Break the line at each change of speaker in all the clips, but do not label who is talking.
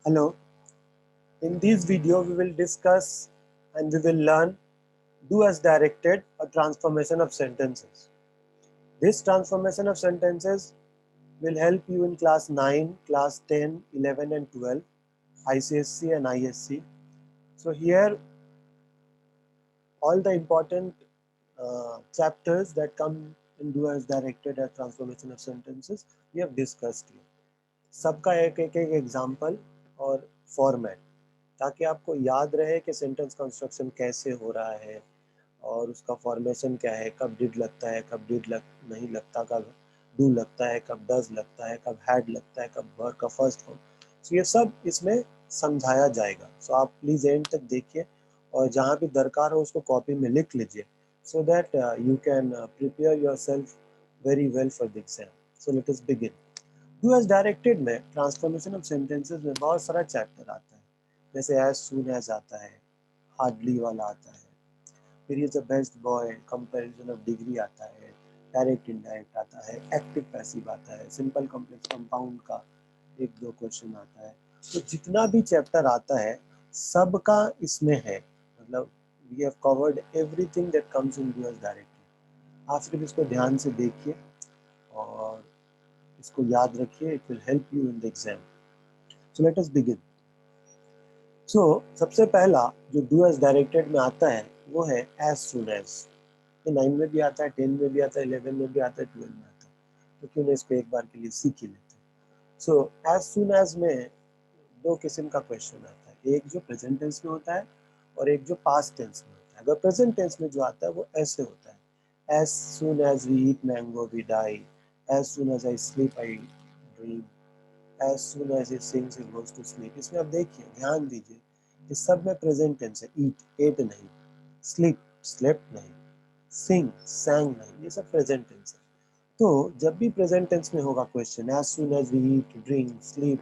Hello, in this video we will discuss and we will learn do as directed a transformation of sentences. This transformation of sentences will help you in class 9, class 10, 11 and 12, ICSC and ISC. So here all the important chapters that come in do as directed as transformation of sentences we have discussed here. सबका एक एक example और format ताकि आपको याद रहे कि sentence construction कैसे हो रहा है और उसका फॉर्मेशन क्या है, कब डिड लगता है, कब नहीं लगता, कब डू लगता है, कब डज लगता है, कब हैड लगता है, कब वर्ब का फर्स्ट फॉर्म। सो ये सब इसमें समझाया जाएगा। सो आप प्लीज़ एंड तक देखिए और जहाँ भी दरकार हो उसको कॉपी में लिख लीजिए so that you can prepare yourself very well for the exam. So let us begin. Do as directed में ट्रांसफॉर्मेशन ऑफ सेंटेंसेस में बहुत सारा चैप्टर आता है, जैसे एज सून एज आता है, हार्डली वाला आता है, फिर ये the best boy, comparison of degree आता है, डायरेक्ट इनडायरेक्ट आता है, एक्टिव पैसिव आता है, सिंपल कॉम्प्लेक्स कंपाउंड का एक दो क्वेश्चन आता है। तो जितना भी चैप्टर आता है सबका इसमें है, मतलब we have covered everything that comes in do as directed. आप सिर्फ इसको ध्यान से देखिए और इसको याद रखिए, it will help you in the exam. So let us begin. So सबसे पहला जो डू एज डायरेक्टेड में आता है वो है एज सून एज। ये 9 में भी आता है, 10 में भी आता है, 11 में भी आता है, 12 में आता है, तो क्यों ना इसको एक बार के लिए सीख ही लेते हैं। सो एज सून एज में दो किस्म का क्वेश्चन आता है, एक जो प्रेजेंट टेंस में होता है और एक जो पास्ट टेंस में होता है। अगर प्रेजेंट टेंस में जो आता है वो ऐसे होता है, as soon as we eat mango we die, as soon as I sleep I dream, as soon as he sings he goes to sleep. इसमें आप देखिए, ध्यान दीजिए, इस सब में प्रेजेंट टेंस है, ईट एट नहीं, स्लीप स्लेप्ट नहीं, सिंग sang नहीं, ये सब प्रेजेंट टेंस है। तो जब भी प्रेजेंट टेंस में होगा question, as soon as we eat drink sleep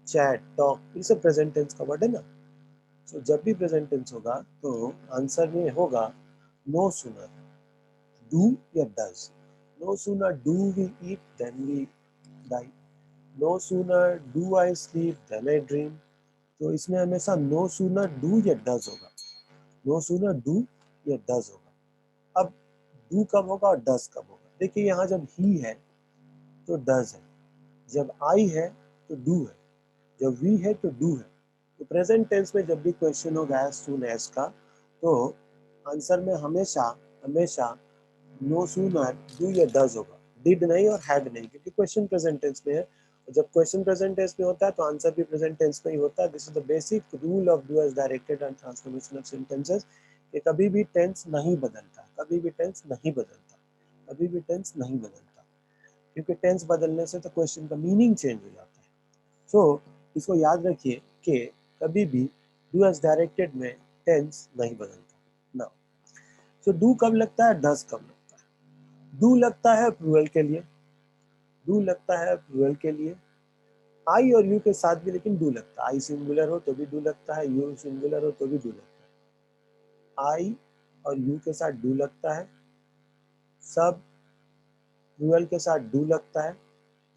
chat talk, ये सब प्रेजेंट टेंस का वर्ड है ना। सो जब भी प्रेजेंट टेंस होगा तो आंसर में होगा नो सूनर डू या does. No sooner do we eat then we die, no sooner do I sleep then I dream. तो इसमें हमेशा नो सूनर डू या डज होगा, नो सूनर डू या डज होगा। अब डू कब होगा और डज कब होगा? देखिए यहाँ जब ही है तो डज है, जब आई है तो डू है, जब वी है तो डू है। तो प्रेजेंट टेंस में जब भी क्वेश्चन होगा एज सून एज का, तो आंसर में हमेशा हमेशा नो सूनर डू या डज होगा, डिड नहीं और हैड नहीं, क्योंकि क्वेश्चन प्रेजेंट टेंस में है। और जब क्वेश्चन प्रेजेंट टेंस में होता है तो आंसर भी प्रेजेंट टेंस में ही होता है। This is the basic rule of do as directed and transformation of sentences, कि कभी भी टेंस नहीं बदलता, कभी भी टेंस नहीं बदलता, कभी भी टेंस नहीं बदलता, क्योंकि टेंस बदलने से तो क्वेश्चन का मीनिंग चेंज हो जाता है। सो इसको याद रखिए कि कभी भी डू एज डायरेक्टेड में टेंस नहीं बदलता ना। सो डू कब लगता है, डज कब लगता है? डू लगता है प्लूरल के लिए, डू लगता है प्लूरल के लिए, आई और यू के साथ भी लेकिन डू लगता है। आई सिंगुलर हो तो भी डू लगता है, यू सिंगुलर हो तो भी डू लगता है। आई और यू के साथ डू लगता है, सब प्लूरल के साथ डू लगता है,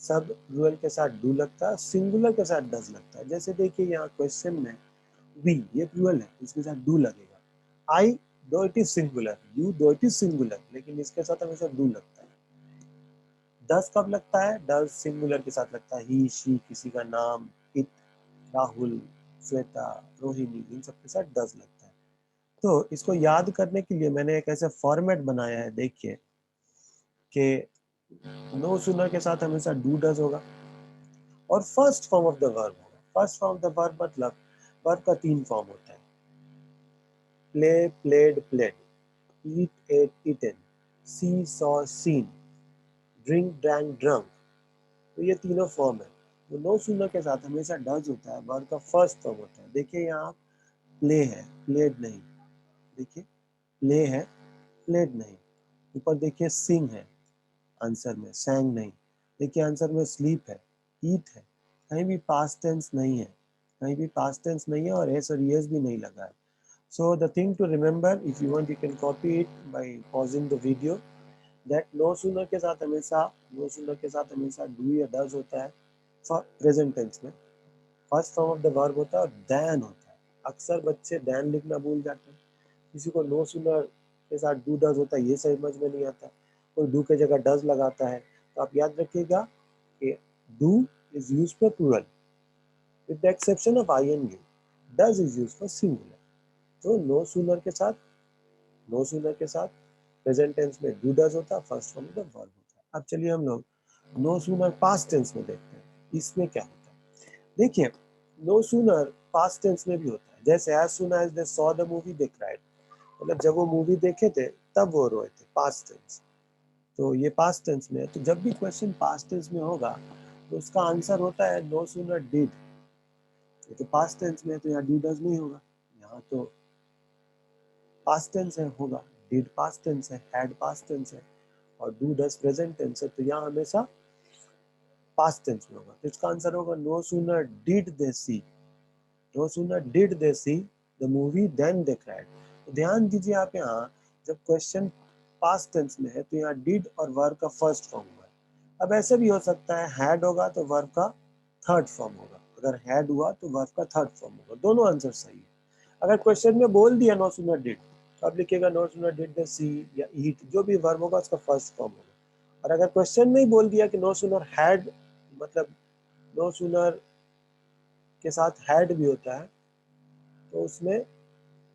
सब प्लूरल के साथ डू लगता है, सिंगुलर के साथ डज लगता है। जैसे देखिए यहाँ क्वेश्चन में वी, ये प्लूरल है, इसके साथ डू लगेगा। आई दो इट इज सिंगुलर, यू दो इट इज सिंगुलर, लेकिन इसके साथ हमेशा डू लगता है। डज कब लगता है? डज सिंगुलर के साथ लगता है, ही शी किसी का नाम, इट राहुल, श्वेता, रोहिणी, इन सब के साथ डज लगता है। तो इसको याद करने के लिए मैंने एक ऐसा फॉर्मेट बनाया है, देखिए कि नो सूनर के साथ हमेशा डू डज होगा और first form of the verb होगा। First form of the verb मतलब वर्ब का 3 फॉर्म होता है, play played played, eat ate eaten, see saw seen, drink drank drunk। तो ये तीनों फॉर्म है। तो नो सूनर के साथ हमेशा डज होता है, वर्ब का फर्स्ट फॉर्म होता है। देखिए यहाँ प्ले है, प्लेड नहीं, देखिए प्ले है, प्लेड नहीं। ऊपर देखिए सिंग है, आंसर में सैंग नहीं। देखिए आंसर में स्लीप है, ईट है, कहीं भी पास्ट टेंस नहीं है, कहीं भी पास्ट टेंस नहीं है और एस और ईएस भी नहीं लगा है। So the thing to remember, if you want you can copy it by pausing the video, that no sooner के साथ हमेशा, नो सूनर के साथ हमेशा डू या डज होता है प्रेजेंट टेंस में, first form of the verb होता है और देन होता है। अक्सर बच्चे देन लिखना भूल जाते हैं। किसी को नो सूनर के साथ डू डज होता है, ये समझ में नहीं आता। कोई डू के जगह डज लगाता है। तो आप याद रखिएगा कि do is use for plural with the exception of I and you, does is use for singular. तो नो सूनर के साथ प्रेजेंट टेंस में डू डज होता है, first form of the verb होता है। अब चलिए हम लोग नो सूनर पास्ट टेंस में देखते हैं, इसमें क्या होता है। देखिए, नो सूनर पास्ट टेंस में भी होता है। जैसे as soon as they saw the movie they cried, मतलब जब वो मूवी देखे थे तब वो रोए थे, पास्ट टेंस। तो ये पास्ट टेंस में है। तो जब भी क्वेश्चन पास्ट टेंस में होगा तो उसका आंसर होता है नो सूनर डिड। ये तो पास्ट टेंस में है तो यहाँ डू डज नहीं होगा, यहाँ तो पास्ट टेंस है, होगा। डिड पास्ट टेंस है, हैड पास्ट टेंस है, और डू डज प्रेजेंट टेंस है, तो यहाँ हमेशा पास्ट टेंस में होगा। तो इसका आंसर होगा no sooner did they see, no sooner did they see the movie then they cried. तो ध्यान दीजिए आप यहाँ, जब क्वेश्चन पास्ट टेंस में है तो यहाँ डिड और वर्ब का फर्स्ट फॉर्म हुआ है। अब ऐसे भी हो सकता है हैड होगा तो वर्ब का थर्ड फॉर्म होगा, अगर हैड हुआ तो वर्ब का थर्ड फॉर्म होगा। दोनों आंसर सही है। अगर क्वेश्चन में बोल दिया नो सूनर डिड, तो आप लिखिएगा नो सूनर डिड दे सी या ईट, जो भी वर्ब होगा उसका फर्स्ट फॉर्म होगा। और अगर क्वेश्चन में ही बोल दिया कि नो सूनर हैड, मतलब नो सूनर के साथ हैड भी होता है, तो उसमें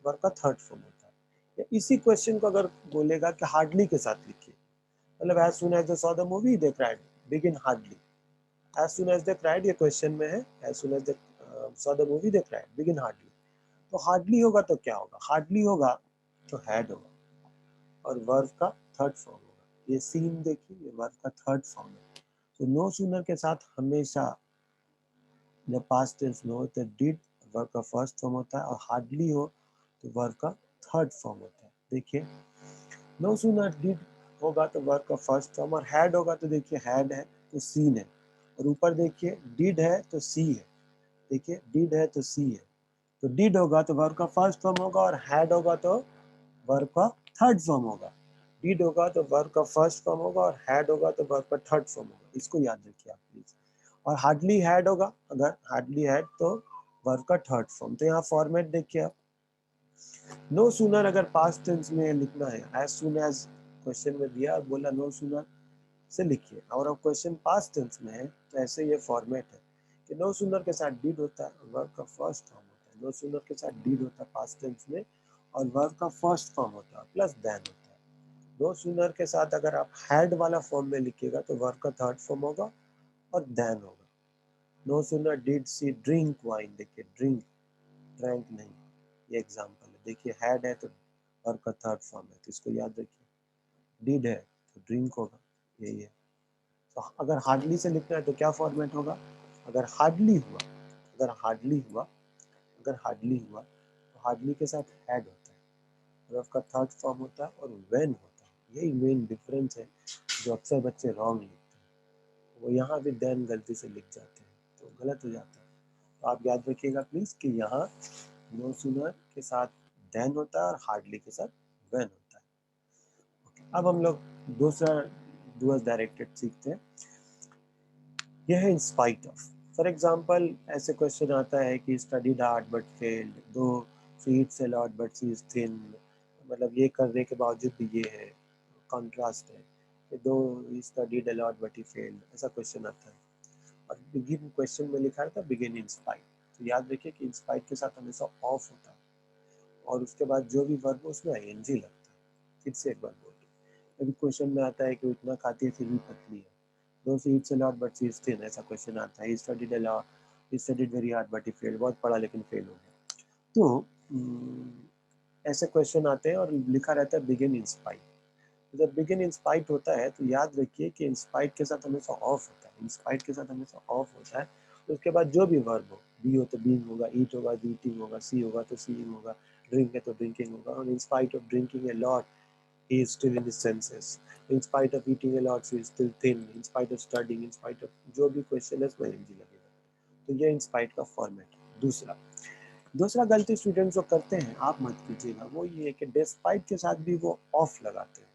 वर्ब का थर्ड फॉर्म होता है। या इसी क्वेश्चन को अगर बोलेगा कि हार्डली के साथ लिखिए, मतलब as soon as they saw the movie they cried begin hardly. As soon as they cried ये क्वेश्चन में है, as soon as they saw the movie they cried begin hardly. तो हार्डली होगा तो क्या होगा, हार्डली होगा तो हैड होगा और वर्ब का थर्ड फॉर्म होगा। ये सीन देखिए, ये वर्ब का थर्ड फॉर्म है। तो नो सूनर के साथ हमेशा जब पास्ट टेंस में हो तो डिड वर्ब का फर्स्ट फॉर्म होता है, और हार्डली हो तो वर्ब का थर्ड फॉर्म होता है। देखिए, नो सूनर डिड होगा तो वर्ब का फर्स्ट फॉर्म, और हैड होगा तो देखिए हैड है तो सीन है, और ऊपर देखिए डिड है तो सी है। देखिए डिड है तो सी है, तो डिड होगा तो वर्ब का फर्स्ट फॉर्म होगा, और हैड होगा तो वर्ब का थर्ड फॉर्म होगा। डिड होगा तो वर्ब का फर्स्ट फॉर्म होगा, और हैड होगा तो वर्ब का थर्ड फॉर्म होगा। इसको याद रखिए आप प्लीज। और हार्डली हैड होगा, अगर हार्डली हैड तो वर्ब का थर्ड फॉर्म। तो यहाँ फॉर्मेट देखिए आप, नो सूनर अगर पास्ट टेंस में लिखना है, एज सून एज क्वेश्चन में दिया और बोला नो सूनर से लिखिए, और अब क्वेश्चन पास्ट टेंस में है तो ऐसे ये फॉर्मेट है कि नो सूनर के साथ डिड होता है, वर्ब का फर्स्ट फॉर्म होता है। नो सूनर के साथ डिड होता है पास्ट टेंस में, और वर्ब का फर्स्ट फॉर्म होता है प्लस देन होता है। नो सूनर के साथ अगर आप हैड वाला फॉर्म में लिखिएगा तो वर्ब का थर्ड फॉर्म होगा और देन होगा। No sooner did see drink wine, देखिए ड्रिंक, ड्रैंक नहीं, ये एग्जांपल है। देखिए हैड है तो वर्ब का थर्ड फॉर्म है, तो इसको याद रखिए। डिड है तो ड्रिंक होगा, यही है। तो अगर हार्डली से लिखना है तो क्या फॉर्मेट होगा, अगर हार्डली हुआ, अगर हार्डली हुआ, अगर हार्डली हुआ तो हार्डली के साथ हैड होता है, वर्ब का थर्ड फॉर्म होता है, और व्हेन होता है। यही मेन डिफरेंस है जो अक्सर बच्चे रॉन्ग लिखते हैं। वो यहाँ भी देन गलती से लिख जाते हैं तो गलत हो जाता है। तो आप याद रखिएगा प्लीज कि यहाँ नो सूनर के साथ देन होता है और हार्डली के साथ व्हेन होता है। अब हम लोग दूसरा डूअर्स डायरेक्टेड सीखते हैं। यह है in spite of. For example ऐसे क्वेश्चन आता है कि स्टडीड हार्ड बट फेल्ड, दो she Yeats a lot but she is thin, मतलब ये करने के बावजूद भी ये है, कॉन्ट्रास्ट है कि दो ही studied a lot but he failed, ऐसा क्वेश्चन आता है। और बिगिन क्वेश्चन में लिखा रहता है बिगिन इन स्पाइट। तो याद रखिए कि इन स्पाइट के साथ हमेशा ऑफ होता है, और उसके बाद जो भी वर्ब हो उसमें आईएनजी लगता है। फिर से एक बार बोल रहे, अभी क्वेश्चन में आता है कि वो इतना खाती है फिर भी पतली है, though she eats a lot but she is thin, ऐसा क्वेश्चन आता है। He studied a lot, he studied very hard but he failed, बहुत पढ़ा लेकिन फेल हो गया। तो ऐसे क्वेश्चन आते हैं और लिखा रहता है बिगिन इन स्पाइट। तो जब बिगिन इन स्पाइट होता है तो याद रखिए कि इन स्पाइट के साथ हमेशा ऑफ होता है, इन स्पाइट के साथ हमेशा ऑफ होता है। तो उसके बाद जो भी वर्ब हो, बी हो तो बीइंग होगा, ईट होगा तो ईटिंग होगा, सी होगा तो सीइंग होगा, ड्रिंक है तो ड्रिंकिंग होगा। और इन spite of drinking a lot he is still in his senses. In spite of eating a lot, he is still thin. In spite of studying, in spite of जो भी question है उसमें हिंदी लगेगा। तो ये इन स्पाइट का format है। दूसरा दूसरा गलती स्टूडेंट्स जो करते हैं, आप मत कीजिएगा, वो ये है कि डिस्पाइट के साथ भी वो ऑफ लगाते हैं।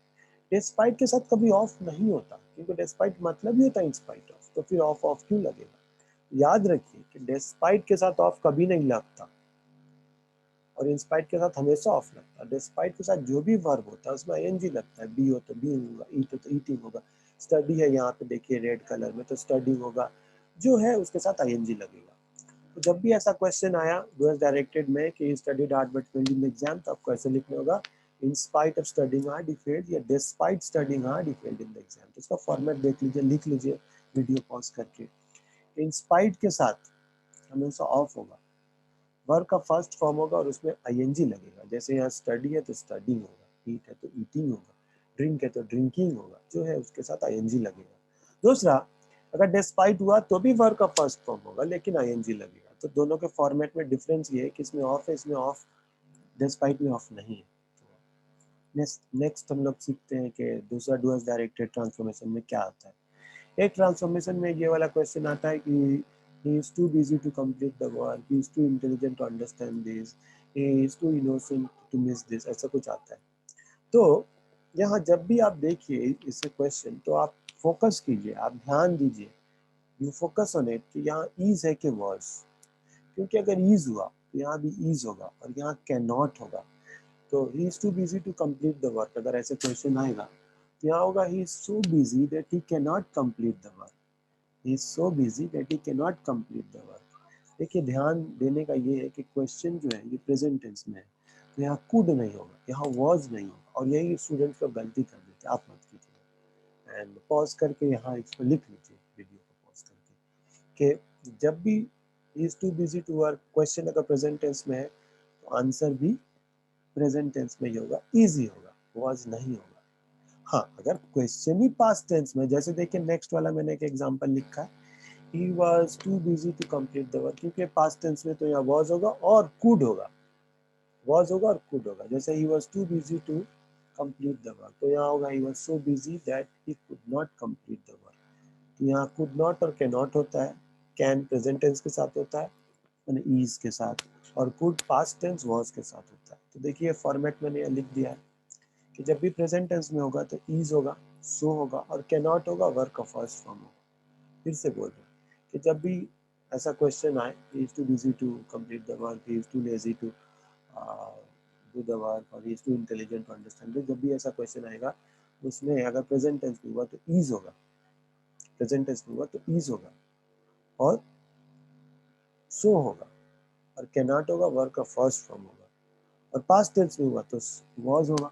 डिस्पाइट के साथ कभी ऑफ नहीं होता, क्योंकि डिस्पाइट मतलब ही होता है इन स्पाइट ऑफ, तो फिर ऑफ ऑफ क्यों लगेगा। याद रखिए कि डिस्पाइट के साथ ऑफ कभी नहीं लगता और इंस्पाइट के साथ हमेशा ऑफ लगता है। डिस्पाइट के साथ जो भी वर्ब होता है उसमें आईएनजी लगता है, बी हो तो बीइंग होगा, ईट हो तो ईटिंग होगा, स्टडी है यहाँ पे देखिए रेड कलर में तो स्टडिंग होगा, जो है उसके साथ आईएनजी लगेगा। तो जब भी ऐसा क्वेश्चन आया डूज डायरेक्टेड में कि studied hard but failed in the exam, तो आपको ऐसे लिखना होगा in spite of studying hard he failed या despite studying hard he failed in the exam. तो इसका फॉर्मेट देख लीजिए, लिख लीजिए वीडियो पॉज करके। इन स्पाइट के साथ हमेशा ऑफ होगा, वर्ब का फर्स्ट फॉर्म होगा और उसमें आईएनजी लगेगा। जैसे यहाँ स्टडी है तो स्टडिंग होगा, ईट है तो ईटिंग होगा, ड्रिंक है तो ड्रिंकिंग होगा, जो है उसके साथ आईएनजी लगेगा। दूसरा, अगर डिस्पाइट हुआ तो भी वर्ब का फर्स्ट फॉर्म होगा लेकिन आईएनजी लगेगा। तो दोनों के फॉर्मेट में डिफरेंस ये है कि इसमें ऑफ है, इसमें ऑफ, डिस्पाइट में ऑफ नहीं है। नेक्स्ट हम लोग सीखते हैं कि दूसरा डूअर्स डायरेक्टेड ट्रांसफॉर्मेशन में क्या आता है। एक ट्रांसफॉर्मेशन में ये वाला क्वेश्चन आता है कि he is too busy to complete the work, he is too intelligent to understand this, he is too innocent to miss this, ऐसा कुछ आता है। तो यहाँ जब भी आप देखिए इसे क्वेश्चन तो आप फोकस कीजिए, आप ध्यान दीजिए, यू फोकस ऑन इट कि यहाँ ईज है कि वॉज, क्योंकि अगर ईज हुआ तो यहाँ भी ईज होगा और यहाँ कैन नॉट होगा। तो he is too busy to complete the work, अगर ऐसे क्वेश्चन आएगा तो यहाँ होगा he is so busy that he can not complete the work, he is so busy that he cannot complete the work। देखिए ध्यान देने का ये है कि क्वेश्चन जो है ये प्रेजेंट टेंस में है, तो यहाँ कुड नहीं होगा, यहाँ वॉज नहीं होगा, और यही स्टूडेंट्स लोग गलती कर देते हैं, आप मत कीजिएगा। एंड पॉज करके यहाँ इसको लिख लीजिए वीडियो को पॉज करके कि जब भी is too busy to work question अगर प्रेजेंट टेंस में है तो आंसर भी प्रेजेंट टेंस में ही होगा, इजी होगा, वॉज नहीं होगा। हाँ, अगर क्वेश्चन ही पास्ट टेंस में, जैसे देखिए नेक्स्ट वाला मैंने एक एग्जांपल लिखा है, he was too busy to complete the work, क्योंकि पास्ट टेंस में तो यहाँ was होगा और could होगा, was होगा और could होगा। जैसे he was too busy to complete the work, तो यहाँ होगा he was so busy that he could not complete the work। तो यहाँ could not और cannot होता है, can प्रेजेंट टेंस के साथ होता है यानी is के साथ, और could पास्ट टेंस was के साथ होता है। तो देखिए फॉर्मेट मैंने यहाँ लिख दिया है कि जब भी प्रेजेंट टेंस में होगा तो is होगा, so होगा, और cannot होगा, वर्क का फर्स्ट फॉर्म होगा। फिर से बोल रहे हैं कि जब भी ऐसा क्वेश्चन आए, he is too busy to complete the work, he is too lazy to do the work, और he is too intelligent to understand, तो जब भी ऐसा क्वेश्चन आएगा उसमें अगर प्रेजेंट टेंस में हुआ तो is होगा, प्रेजेंट टेंस में हुआ तो is होगा, और so होगा, और cannot होगा, वर्क का फर्स्ट फॉर्म होगा, और पास्ट टेंस में हुआ तो was होगा,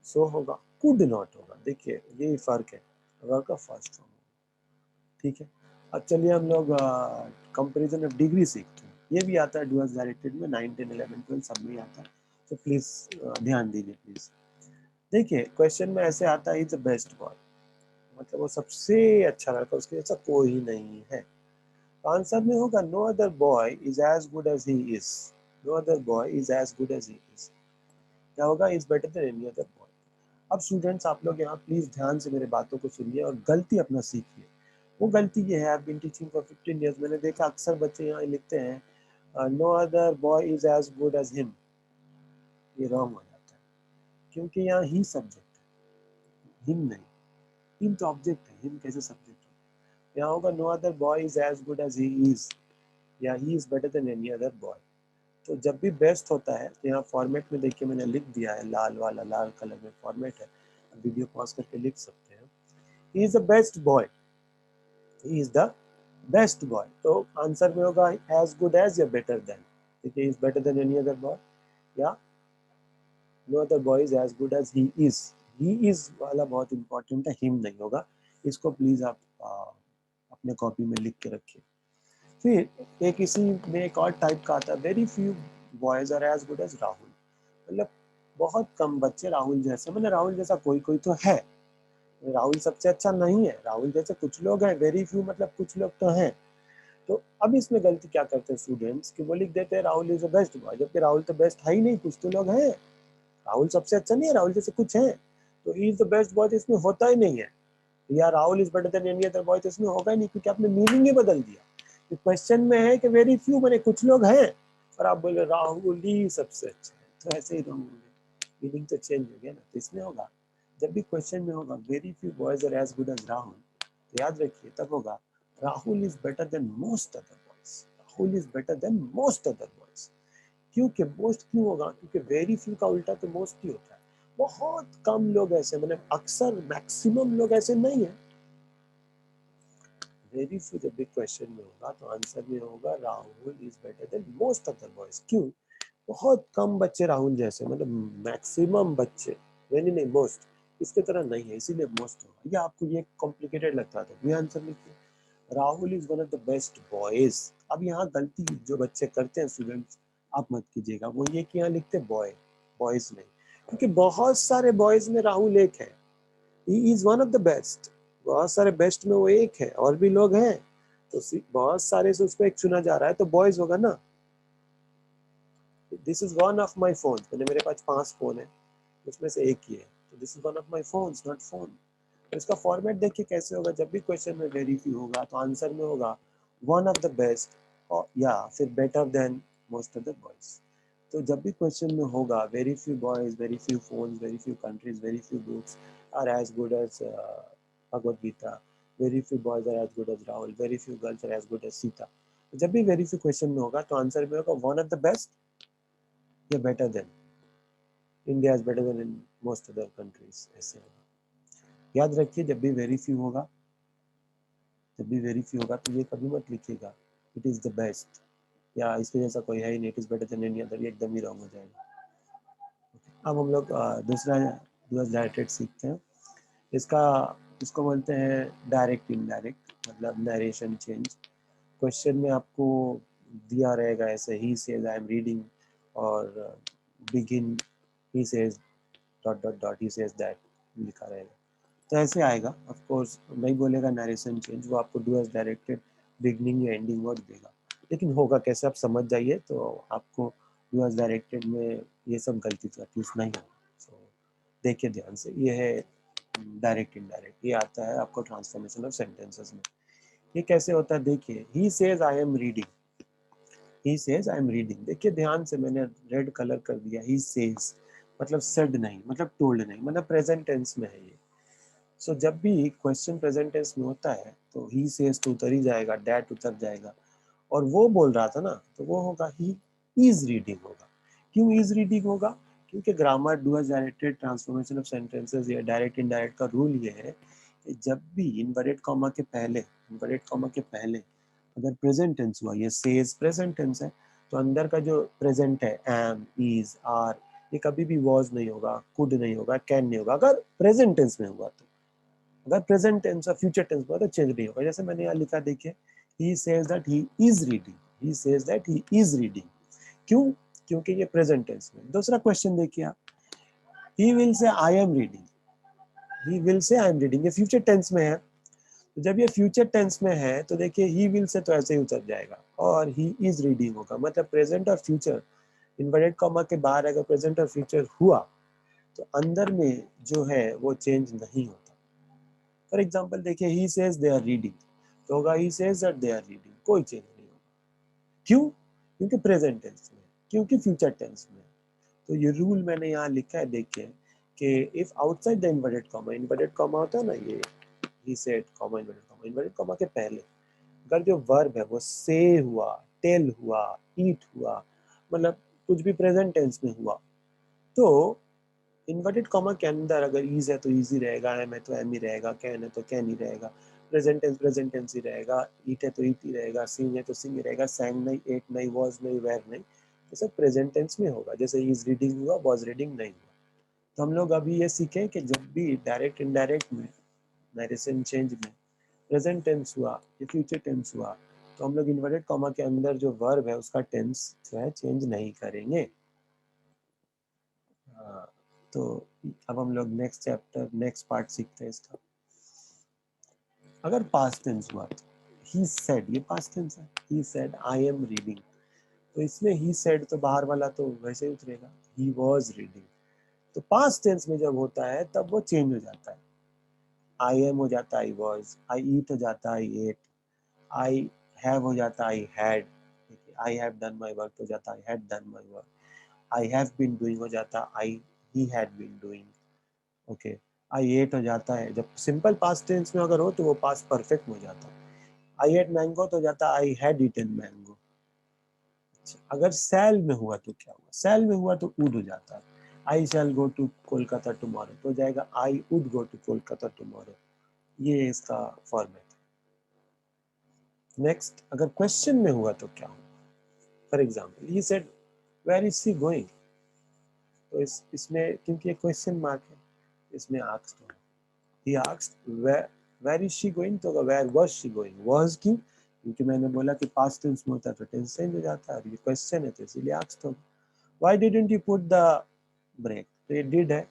so होगा, could not होगा। देखिए यही फर्क है, वर्क का फर्स्ट फॉर्म होगा। ठीक है, अब चलिए हम लोग कंपेरिजन ऑफ डिग्री सीखते हैं। ये भी आता है डुअल्स डायरेक्टेड में, 9, 10, 11, 12 सब में आता है, तो प्लीज ध्यान दीजिए प्लीज। देखिए क्वेश्चन में ऐसे आता है इज द बेस्ट बॉय, मतलब वो सबसे अच्छा लड़का, उसके जैसा कोई नहीं है। तो आंसर में होगा no other boy is as good as he is, no other boy is as good as he is. क्या होगा, is better than any other boy. अब स्टूडेंट्स आप लोग यहाँ प्लीज ध्यान से मेरे बातों को सुनिए और गलती अपना सीखिए। वो गलती ये है, I been teaching for 15 years, मैंने देखा अक्सर बच्चे यहाँ लिखते हैं no other boy is as good as him. ये रॉन्ग हो जाता है, क्योंकि यहाँ ही सब्जेक्ट है, हिम नहीं। हिम तो ऑब्जेक्ट है, हिम कैसे सब्जेक्ट हो। यहाँ होगा no other boy is as good as he is, या he is better than any other boy. तो जब भी बेस्ट होता है तो यहाँ फॉर्मेट में देखिए मैंने लिख दिया है, लाल वाला, लाल कलर में फॉर्मेट है, वीडियो पॉज करके लिख सकते हैं। He is the best boy, he is the best boy. तो आंसर में होगा एज गुड एज या बेटर देन। देखिए is better than any other boy, या no other boy is as good as he is. He is वाला बहुत important है, him नहीं होगा। इसको प्लीज आप अपने कॉपी में लिख के रखिए। फिर एक इसी में एक और टाइप का आता है, very few boys are as good as Rahul, मतलब बहुत कम बच्चे राहुल जैसे, मतलब राहुल जैसा कोई कोई तो है, राहुल सबसे अच्छा नहीं है, राहुल जैसे कुछ लोग हैं, वेरी फ्यू मतलब कुछ लोग तो हैं। तो अब इसमें गलती क्या करते हैं स्टूडेंट्स कि वो लिख देते हैं Rahul is the best boy, जबकि राहुल तो बेस्ट है ही नहीं, कुछ तो लोग हैं, राहुल सबसे अच्छा नहीं है, राहुल जैसे कुछ है। तो he is the best boy तो इसमें होता ही नहीं है, या Rahul is better than any other boy तो इसमें होगा ही नहीं, क्योंकि आपने मीनिंग ही बदल दिया। क्वेश्चन में है कि वेरी फ्यू मैंने कुछ लोग हैं, और आप बोले राहुल ही सबसे अच्छा है, तो ऐसे ही रॉन्ग हो गया, मीनिंग तो चेंज हो गया ना। तो इसमें होगा जब भी क्वेश्चन में होगा very few boys are as good as Rahul, तो याद रखिए तब होगा Rahul is better than most other boys, Rahul is better than most other boys. क्योंकि मोस्ट क्यों होगा? क्योंकि वेरी फ्यू का उल्टा तो मोस्ट ही होता है। बहुत कम लोग ऐसे, मतलब अक्सर मैक्सिमम लोग ऐसे नहीं है। वेरी फ्यू जब भी क्वेश्चन में होगा तो आंसर में होगा Rahul is better than most other boys. क्यों? बहुत कम बच्चे राहुल जैसे, मतलब मैक्सिमम बच्चे, वेरी नहीं मोस्ट, इसके तरह नहीं है, इसीलिए मोस्ट होगा। या आपको ये कॉम्प्लिकेटेड लगता था, ये आंसर लिखिए, Rahul is one of the best boys. अब यहाँ गलती जो बच्चे करते हैं स्टूडेंट्स, आप मत कीजिएगा, वो ये कि यहाँ लिखते बॉय, बॉयज नहीं, क्योंकि बहुत सारे बॉयज में राहुल एक है, he is one of the best. बहुत सारे बेस्ट में वो एक है, और भी लोग हैं, तो बहुत सारे से उसको एक चुना जा रहा है, तो बॉयज होगा ना। This is one of my phone, मैंने, मेरे पास 5 फोन है, उसमें से एक ही है, तो this is one of my phone, not phone. तो इसका फॉर्मेट देखिए कैसे होगा, जब भी क्वेश्चन में वेरी फ्यू होगा तो आंसर में होगा वन ऑफ द बेस्ट, और या फिर better than most of the boys. तो जब भी क्वेश्चन में होगा very few boys, very few phones, very few countries, very few books are as good as Bhagavad Gita, very few boys are as good as Rahul, very few girls are as good as Sita. जब भी very few question में होगा तो answer में होगा one of the best या better then, India is better then in most other countries, ऐसे होगा। याद रखिए, जब भी वेरी फ्यू होगा, जब भी वेरी फ्यू होगा तो ये कभी मत लिखिएगा इट इज द बेस्ट, या इसके जैसा कोई है ही नहीं, it is better than any other, ये एकदम ही रॉन्ग हो जाएगा। अब हम लोग दूसरा डुअल डायरेक्टेड सीखते हैं। इसका, इसको बोलते हैं डायरेक्ट इनडायरेक्ट, मतलब नरेशन चेंज। क्वेश्चन में आपको दिया रहेगा ऐसे, he says I am reading, और begin he says dot dot dot, he says that लिखा रहेगा, तो ऐसे आएगा। ऑफ कोर्स नहीं बोलेगा नरेशन चेंज, वो आपको डू एज डायरेक्टेड बिगनिंग या एंडिंग वर्ड देगा, लेकिन होगा कैसे आप समझ जाइए, तो आपको डू एज डायरेक्टेड में ये सब गलती प्रैक्टिस नहीं होगा। सो देखिए ध्यान से, ये है डायरेक्ट इनडायरेक्ट, ये आता है आपको ट्रांसफॉर्मेशन ऑफ सेंटेंसेस में। ये कैसे होता है देखिए, he says I am reading, he says I am reading, देखिए ध्यान से, मैंने रेड कलर कर दिया, ही सेज मतलब सेड नहीं, मतलब टोल्ड नहीं, मतलब प्रेजेंट टेंस में है ये। सो जब भी क्वेश्चन प्रेजेंट टेंस में होता है तो ही सेज तो उतर ही जाएगा, डैट उतर जाएगा, और वो बोल रहा था ना, तो वो होगा ही इज रीडिंग होगा। क्यों इज रीडिंग होगा? क्योंकि grammar do directed transformation of sentences या डायरेक्ट इनडायरेक्ट का रूल ये है कि जब भी इनवर्टेड कॉमा के पहले, इनवर्टेड कॉमा के पहले अगर प्रेजेंट टेंस हुआ, ये सेज प्रेजेंट टेंस है, तो अंदर का जो प्रेजेंट है एम, इज, आर, ये कभी भी वॉज नहीं होगा, कुड नहीं होगा, कैन नहीं होगा, अगर प्रेजेंट टेंस में हुआ तो। अगर प्रेजेंट टेंस और फ्यूचर टेंस में तो चेंज नहीं होगा। जैसे मैंने यहाँ लिखा देखिए, he says that he is reading, he says that he is reading। क्यों? क्योंकि ये प्रेजेंट टेंस में। दूसरा क्वेश्चन देखिए आप, he will say I am reading, he will say I am reading, ये फ्यूचर टेंस में है, तो जब ये फ्यूचर टेंस में है तो देखिए ही विल से तो ऐसे ही उतर जाएगा, और ही इज रीडिंग होगा, मतलब प्रेजेंट और फ्यूचर इन्वर्टेड कॉमा के बाहर अगर प्रेजेंट और फ्यूचर हुआ तो अंदर में जो है वो चेंज नहीं होता। फॉर एग्जाम्पल देखिए, he says they are reading, तो होगा he says that they are reading, कोई चेंज नहीं होगा। क्यों? क्योंकि प्रेजेंट टेंस में, क्योंकि फ्यूचर टेंस में। तो ये रूल मैंने यहाँ लिखा है देखिए, कि if outside the inverted comma होता है ना, ये he said comma inverted comma के पहले अगर जो वर्ब है वो से हुआ, टेल हुआ, ईट हुआ, मतलब कुछ भी प्रेजेंट टेंस में हुआ, तो इन्वर्टेड कॉमा के अंदर अगर ईज है तो ईजी रहेगा, एम है तो एम ही रहेगा, कैन है तो कैन ही रहेगा, प्रेजेंट टेंस ही रहेगा, ईट है तो ईट ही रहेगा, सिंग है तो सिंग ही रहेगा, सैंग नहीं, एट नहीं, वॉज नहीं, वेर नहीं, तो सब प्रेजेंट टेंस में होगा। जैसे इज रीडिंग हुआ, वॉज रीडिंग नहीं हुआ। तो हम लोग अभी ये सीखे कि जब भी डायरेक्ट इनडायरेक्ट में, नरेशन चेंज में प्रेजेंट टेंस हुआ या फ्यूचर टेंस हुआ, तो हम लोग इन्वर्टेड कॉमा के अंदर जो वर्ब है उसका टेंस जो है चेंज नहीं करेंगे। हाँ, तो अब हम लोग नेक्स्ट चैप्टर, नेक्स्ट पार्ट सीखते हैं इसका। अगर पास्ट टेंस हुआ तो ही सेड, ये पास्ट टेंस है, he said I am reading, तो इसमें ही सेड तो बाहर वाला तो वैसे ही उतरेगा, ही वाज रीडिंग। तो पास्ट टेंस में जब होता है तब वो चेंज हो जाता है, आई एम हो जाता है आई वाज, आई ईट हो जाता है आई एट, आई हैव हो जाता है I had, I have done my work हो जाता है I had done my work, I have been doing हो जाता है I he had been doing, okay. I ate हो जाता है, जब सिंपल पास्ट टेंस में अगर हो तो वो पास्ट परफेक्ट हो जाता है, आई एट मैंगो तो जाता आई हैड ईटन मैंगो। अगर सेल में हुआ तो क्या हुआ, सेल में हुआ तो वुड हो जाता है। I shall go to Kolkata tomorrow तो जाएगा I would go to Kolkata tomorrow. ये इसका फॉर्मेट। नेक्स्ट, अगर क्वेश्चन में हुआ तो क्या होगा? For example he said where is she going, तो इसमें क्योंकि ये क्वेश्चन मार्क है, इसमें आस्क्ड होगा। He asked where is she going, तो where was she going. Was क्यों? क्योंकि मैंने बोला कि पास्ट टेंस में होता है तो टेंस चेंज हो जाता है, और ये क्वेश्चन है तो इसीलिए आस्क्ड होगा। Why didn't you put the brake, तो ये डिड है।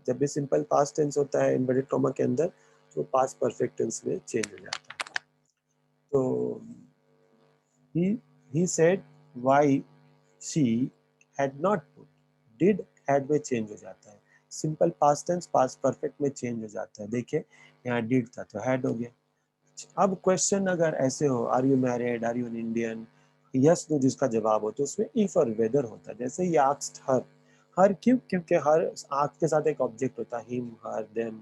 जब भी सिंपल पास्ट टेंस होता है इन्वर्टेड कॉमा के अंदर तो पास्ट परफेक्ट टेंस में चेंज हो जाता है। तो he said why she had not put, did had में चेंज हो जाता है, simple past tense past perfect में चेंज हो जाता है। देखिए यहाँ डिड था तो हैड हो गया। अब क्वेश्चन अगर ऐसे हो are you married, are you an Indian, yes no जिसका जवाब हो तो उसमें इफ और वेदर होता है। जैसे ही आस्क्ड हर, हर क्यों? क्योंकि हर आस्क के साथ एक ऑब्जेक्ट होता है, him, her, them,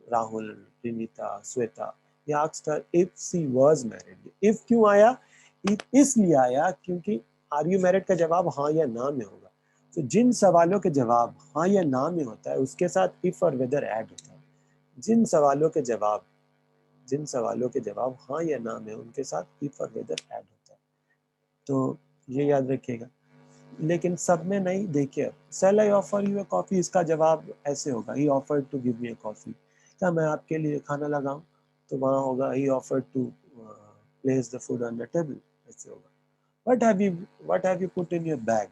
Rahul, Vinita, Shweta. he asked her if she was married। if क्यों आया? if इसलिए आया क्योंकि आर यू मैरिड का जवाब हाँ या ना में होगा। तो जिन सवालों के जवाब हाँ या ना में होता है उसके साथ इफ और वेदर ऐड होता है। जिन सवालों के जवाब हाँ या ना में उनके साथ इफ और वेदर ऐड होता है। तो ये याद रखिएगा। लेकिन सब में नहीं। देखिए shall I offer you a coffee, इसका जवाब ऐसे होगा he offered to give me a coffee. क्या मैं आपके लिए खाना लगाऊं? तो वहाँ होगा he offered to place the food on the table, ऐसे होगा। What have you put in your bag,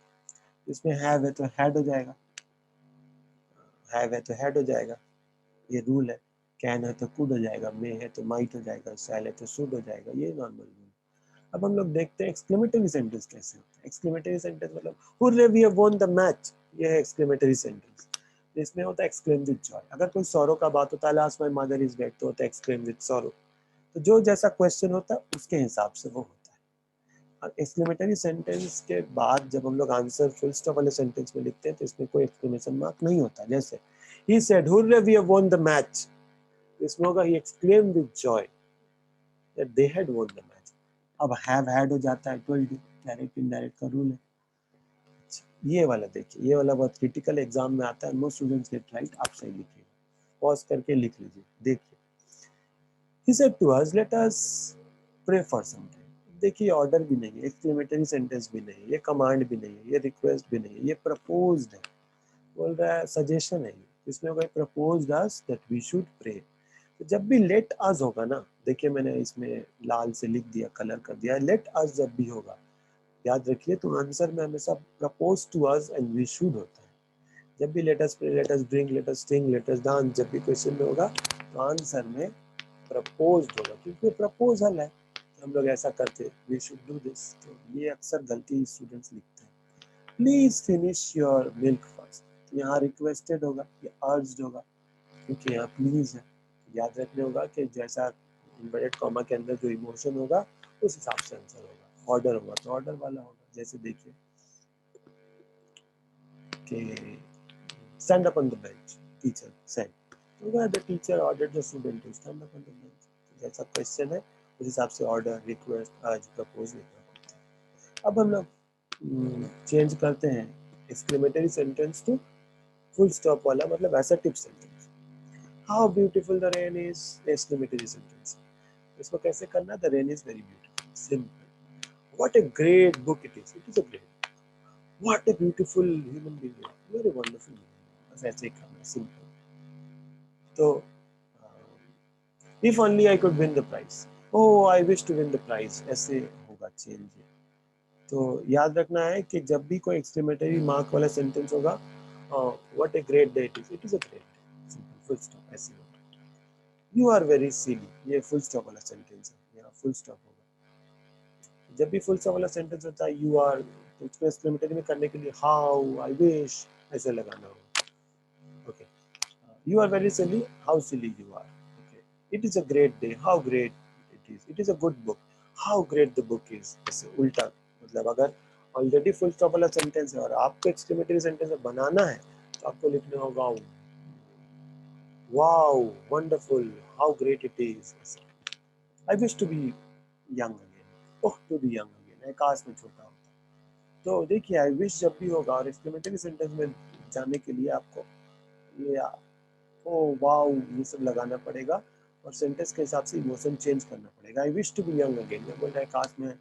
इसमें हैव है तो हैड हो जाएगा, हैव है तो हैड हो जाएगा, ये रूल है। कैन है तो कुड हो जाएगा, मे है तो माइट हो जाएगा, शैल है तो शुड हो जाएगा, ये नॉर्मल रूल। अब हम लोग देखते हैं एक्सक्लेमेटरी सेंटेंस कैसे होता है। एक्सक्लेमेटरी सेंटेंस मतलब hurray we have won the match, ये है एक्सक्लेमेटरी सेंटेंस। इसमें होता है एक्सक्लेम विद जॉय। अगर कोई सॉरो का बात होता है, last my mother is dead, तो होता है एक्सक्लेम विद सॉरो। तो जो जैसा क्वेश्चन होता है उसके हिसाब से वो होता है। और एक्सक्लेमेटरी सेंटेंस के बाद जब हम लोग आंसर फुल स्टॉप वाले सेंटेंस में लिखते हैं तो इसमें कोई एक्सक्लेमेशन मार्क नहीं होता। जैसे he said hurray we have won the match, इसमें होगा he exclaim with joy that they had won the match. अब हैव हैड हो जाता है, टोल्ड यू, डायरेक्ट इनडायरेक्ट का रूल है। ये वाला देखिए, ये वाला बहुत क्रिटिकल एग्जाम में आता है, मोस्ट स्टूडेंट्स गेट राइट। आप सही लिखिए, पॉज करके लिख लीजिए। देखिए he said to us let us pray for some time। देखिए ऑर्डर भी नहीं है, एक्सक्लेमेटरी सेंटेंस भी नहीं है, ये कमांड भी नहीं है, ये रिक्वेस्ट भी नहीं है, ये प्रपोज्ड है। बोल रहा है सजेशन है, इसमें कोई proposed us that we should pray. तो जब भी लेट अस होगा ना, देखिए मैंने इसमें लाल से लिख दिया, कलर कर दिया, लेट अस जब भी होगा याद रखिए तो आंसर में हमेशा propose to us and we should होता है। जब भी let us pray, let us drink, let us sing, let us dance, जब भी क्वेश्चन में होगा तो आंसर में प्रपोज्ड होगा, क्योंकि प्रपोजल है तो हम लोग ऐसा करते, वी शुड डू दिस। तो ये अक्सर गलती स्टूडेंट्स लिखते हैं। Please finish your milk first, तो यहाँ रिक्वेस्टेड होगा, ये अर्ज्ड होगा, क्योंकि यहाँ प्लीज है। याद रखने होगा कि जैसा इन्वर्टेड कॉमा के अंदर जो इमोशन होगा उस हिसाब से आंसर होगा। ऑर्डर होगा तो ऑर्डर वाला होगा। जैसे देखिए कि stand up on the bench, teacher said, तो the teacher ordered the student to stand up on the bench। जैसा क्वेश्चन है उस हिसाब से ऑर्डर, रिक्वेस्ट, अर्ज, प्रपोज लिखना पड़ता है। अब हम लोग चेंज करते हैं exclamatory sentence to full stop वाला, मतलब assertive sentence. How beautiful the rain is, exclamatory sentence. इसको कैसे करना? The rain is very beautiful, simple. What a great book it is a great. What a beautiful human being, very wonderful. बस ऐसे ही करना, simple. तो if only I could win the prize, oh I wish to win the prize, ऐसे होगा change. तो याद रखना है कि जब भी कोई एक्सक्लेमेटरी मार्क वाला सेंटेंस होगा, what a great day it is a great day, simple, full stop, ऐसे होगा। यू आर वेरी सिली, ये फुल स्टॉप वाला सेंटेंस है, यहाँ फुल स्टॉप होगा। जब भी फुल स्टॉप वाला सेंटेंस होता है यू आर, तो उसको एक्सक्लेमेटरी में करने के लिए हाउ, आई विश, ऐसे लगाना होगा। Okay, you are very silly, how silly you are। okay, it is a great day, how great it is a good book, how great the book is। ऐसे उल्टा, मतलब अगर ऑलरेडी फुल स्टॉप वाला sentence है और आपको exclamatory sentence बनाना है तो आपको लिखना होगा wow, wonderful, how great it is. I wish to be young again, oh to be young again, काश में छोटा होता। तो देखिए आई विश जब भी होगा और एक्सक्लेमेटरी सेंटेंस में जाने के लिए आपको ये ओ वाओ ये सब लगाना पड़ेगा और सेंटेंस के हिसाब से इमोशन चेंज करना पड़ेगा। I wish to be young again, मैं बोल रहा है काश में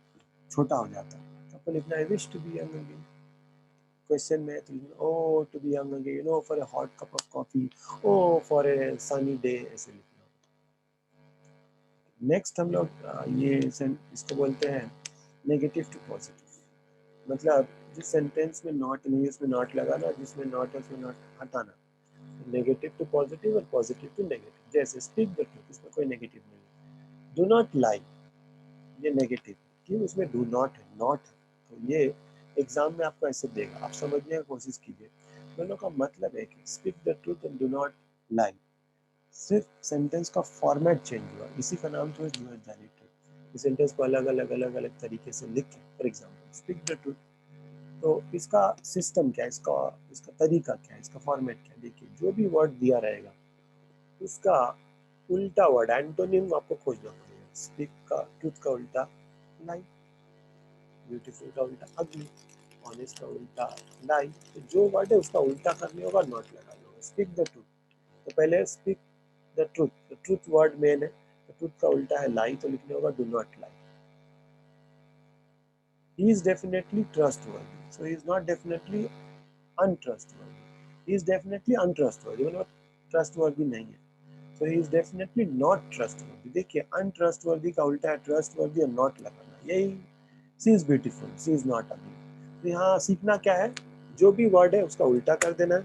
छोटा हो जाता, तो आपको लिखना है I wish to be young again. Question में तो oh to be young again, oh for a hot cup of coffee, oh for a sunny day, ऐसे लिखना। नेक्स्ट हम लोग इसको बोलते हैं नेगेटिव टू पॉजिटिव। मतलब जिस सेंटेंस में नॉट नहीं उसमें नॉट लगाना, जिसमें नॉट है उसमें नॉट हटाना। नेगेटिव टू पॉजिटिव और पॉजिटिव टू नेगेटिव। जैसे स्पीक द ट्रूथ, इसमें कोई नेगेटिव नहीं है। डू नॉट लाई, ये नेगेटिव, क्यों उसमें डू नॉट है, नॉट है, तो ये एग्जाम में आपको ऐसे देगा, आप समझने की कोशिश कीजिए। दोनों का मतलब है कि speak the truth and do not लाई, सिर्फ सेंटेंस का फॉर्मेट चेंज हुआ, इसी का नाम तो है ड्यूअल डायरेक्टिव। इस सेंटेंस को अलग अलग अलग अलग तरीके से लिखें। For example speak the truth, तो इसका सिस्टम क्या है, इसका इसका तरीका क्या है, इसका फॉर्मेट क्या है। देखिए जो भी वर्ड दिया रहेगा उसका उल्टा वर्ड एंटोनिम आपको खोजना पड़ेगा। स्पीक का ट्रूथ का उल्टा लाई, ब्यूटीफुल का उल्टा अगली, ऑनेस्ट का उल्टा लाई। तो जो वर्ड है उसका उल्टा करने होगा, नॉट लगाना होगा। स्पीक द ट्रूथ, तो पहले speak the truth word main है, तो ट्रूथ का उल्टा है लाई, तो लिखने होगा do not lie. He is definitely trustworthy, so he is not definitely untrustworthy, he is definitely untrustworthy, मतलब ट्रस्टवर्दी नहीं है, so he is definitely not trustworthy। देखिए अनट्रस्टवर्दी का उल्टा है ट्रस्टवर्दी और नॉट लगाना, यही she is beautiful, she is not ugly. तो यहाँ सीखना क्या है, जो भी वर्ड है उसका उल्टा कर देना है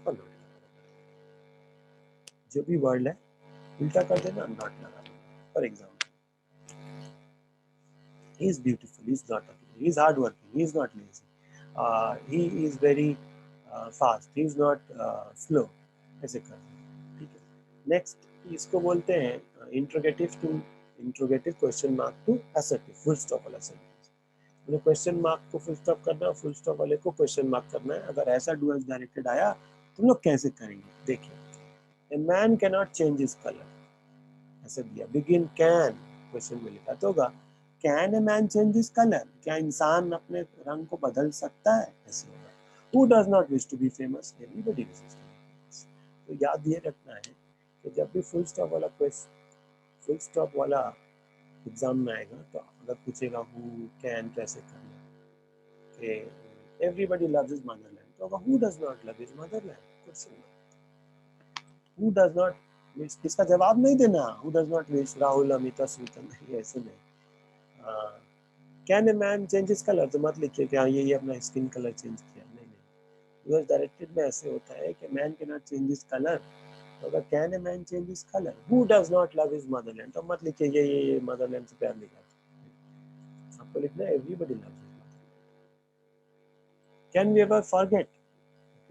और नॉट लगाना, जो भी वर्ड है उल्टा कर देना, नॉट लगाना। For example he is beautiful, he is not ugly, he is hardworking, he is not lazy, he is very fast, he is not slow, ऐसे कर, ठीक है। नेक्स्ट इसको बोलते हैं interrogative to interrogative question mark to assertive full stop वाला sentence. मतलब question mark को फुल स्टॉप करना है, फुल स्टॉप वाले को क्वेश्चन मार्क करना है। अगर ऐसा डू एज डायरेक्टेड आया तो हम लोग कैसे करेंगे, देखिए a man can not change his colour, ऐसे दिया बिगिन कैन, क्वेश्चन में लिखा तो होगा can a man change his colour, क्या इंसान अपने रंग को बदल सकता है, ऐसे होगा। Who does not wish to be famous, everybody wishes to be famous. तो याद ये रखना है कि जब भी फुल स्टॉप वाला क्वेश्चन, फुल स्टॉप वाला एग्जाम में आएगा तो अगर पूछेगा हु कैन तो ऐसे करना कि एवरीबॉडी लव्स हिज मदरलैंड, तो होगा who does not love his Motherland, question who does not wish, इसका जवाब नहीं देना who does not wish Rahul Amita Smita, नहीं ऐसे नहीं। Can a man change his colour, तो मत लिखिए कि हाँ ये अपना स्किन कलर चेंज किया, नहीं नहीं। यूएस डायरेक्टेड में ऐसे होता है कि man can not change his colour, तो अगर can a man change his colour, who does not love his Motherland, तो मत लिखिए ये मदरलैंड से प्यार नहीं करता, आपको लिखना है everybody loves his motherland. Can we ever forget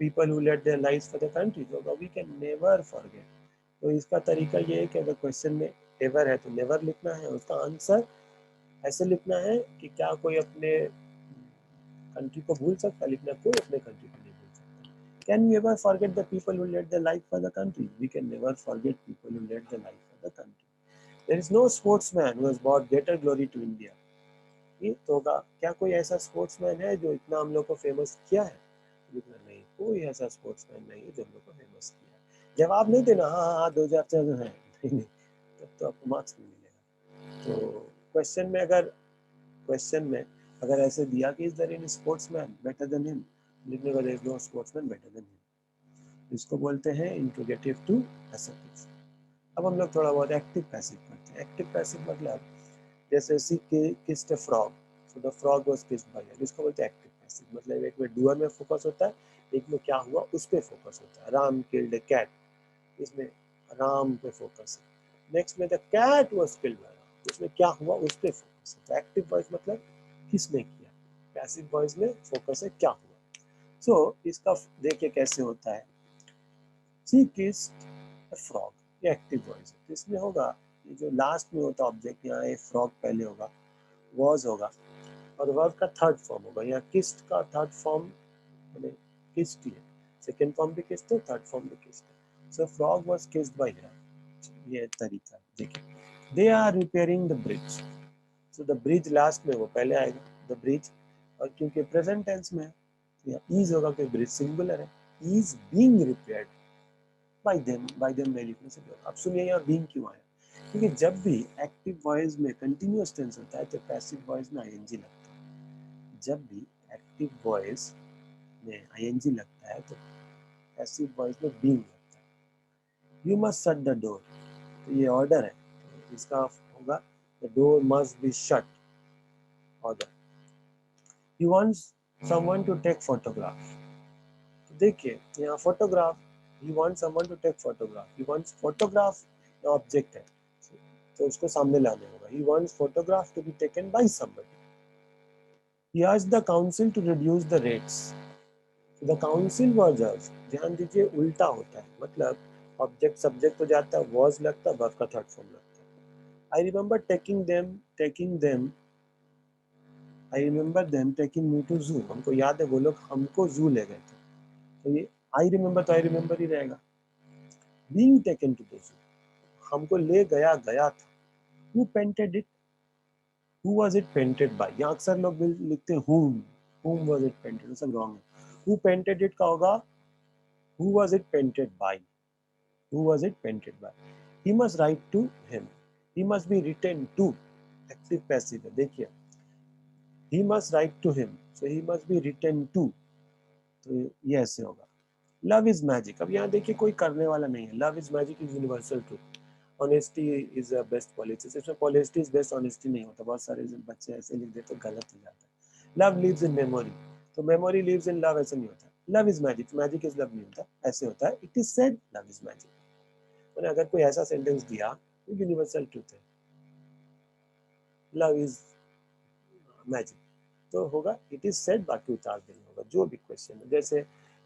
people who laid their lives for the country, तो वी कैन नेवर फॉरगेट। तो इसका तरीका ये है कि अगर क्वेश्चन में एवर है तो नेवर लिखना है, उसका आंसर ऐसे लिखना है कि क्या कोई अपने कंट्री को भूल सकता, लिखना कोई अपने कंट्री को नहीं भूल सकता। Can we ever forget the people who laid the life for the country, we can never forget people who laid the life for the country. There is no sportsman who has brought greater glory to India, ये तो होगा क्या कोई ऐसा sportsman है जो इतना हम लोग को फेमस किया है, लिखना नहीं, कोई ऐसा स्पोर्ट्समैन नहीं है जो हम लोग को फेमस किया है। जवाब नहीं देना हाँ हाँ 2014 है, नहीं तब तो आपको मार्क्स नहीं मिलेगा। तो क्वेश्चन में अगर क्वेश्चन में अगर ऐसे दिया कि is there any sportsman better than him, लिखने का there is no sportsman better than him. इसको बोलते हैं इंट्रोगेटिव टू असर्टिव। अब हम लोग थोड़ा बहुत एक्टिव पैसिव पढ़ते हैं। एक्टिव पैसिव मतलब जैसे she kissed a frog, so the frog was kissed by her, इसको बोलते हैं एक्टिव पैसिव। मतलब एक में डूअर में फोकस होता है, एक में क्या हुआ उस पे फोकस होता है। राम किल्ड अ कैट, इसमें राम पे फोकस है। नेक्स्ट में the cat was killed by Ram, इसमें क्या हुआ उस पे फोकस है। तो एक्टिव वॉइस मतलब किसने किया, पैसिव वॉइस में फोकस है क्या हुआ। सो इसका देखिए कैसे होता है। सी किस्ड अ फ्रॉग, ये एक्टिव वॉइस है, तो इसमें होगा ये जो लास्ट में होता ऑब्जेक्ट, यहाँ ये फ्रॉग पहले होगा, वॉज होगा और वर्ब का थर्ड फॉर्म होगा। यहाँ किस्ड का थर्ड फॉर्म मैंने किस्ड ही है, सेकेंड फॉर्म भी किस्ड है, थर्ड फॉर्म भी किस्ड है। So frog was kissed by her, ये तरीका देखिए। They are repairing the bridge, so the bridge last में वो पहले आएगा, द ब्रिज, और क्योंकि प्रेजेंट टेंस में है इज होगा कि ब्रिज सिंगुलर है, is being repaired bye them में लिखने से। अब सुनिए यहाँ बीइंग क्यों आया, क्योंकि जब भी एक्टिव वॉइस में कंटिन्यूअस टेंस होता है तो पैसिव वॉइस में आईएनजी लगता है। जब भी एक्टिव वॉइस में आईएनजी लगता है तो पैसिव वॉइस में बीइंग लगता है। You must shut the door, तो ये ऑर्डर है, तो इसका होगा the door must be shut, order. He wants someone to take photograph, तो देखिए यहाँ photograph, he wants someone to take photograph, he wants photograph object है तो उसको सामने लाने होगा, he wants photograph to be taken by somebody, he asked the council to reduce the rates, the council was urged, ध्यान दीजिए उल्टा होता है, मतलब ऑब्जेक्ट सब्जेक्ट हो जाता है, was लगता है, वर्ब का थर्ड फॉर्म लगता है। I remember taking them I remember them taking me to zoo, हमको याद है वो लोग हमको जू ले गए थे, तो ये आई रिमेम्बर तो आई रिमेम्बर ही रहेगा। Being taken to the zoo, हमको ले गया गया था। Who painted it? Who was it painted by? यहाँ अक्सर लोग लिखते हैं whom was it painted, सब wrong है। Who painted it का होगा who was it painted by? Who was it painted by? He must write to him. He must be written to, active passive है, देखिए he must write to him, so he must be written to, तो ये ऐसे होगा। Love is magic, अब यहाँ देखिए कोई करने वाला नहीं है, love is magic is universal truth, honesty is a best policy, इसमें पॉलिसी इज बेस्ट ऑनेस्टी नहीं होता, बहुत सारे बच्चे ऐसे लिख देते तो गलत हो जाता है। लव लिव्स इन मेमोरी, तो मेमोरी लिव्स इन लव ऐसा नहीं होता, love is magic, magic is love नहीं होता, ऐसे होता है it is said love is magic. मैंने अगर कोई ऐसा सेंटेंस दिया तो यूनिवर्सल ट्रूथ है, लव इज मैजिक, तो होगा इट इज सेड, बाकी उतार देना होगा जो भी क्वेश्चन है, जैसे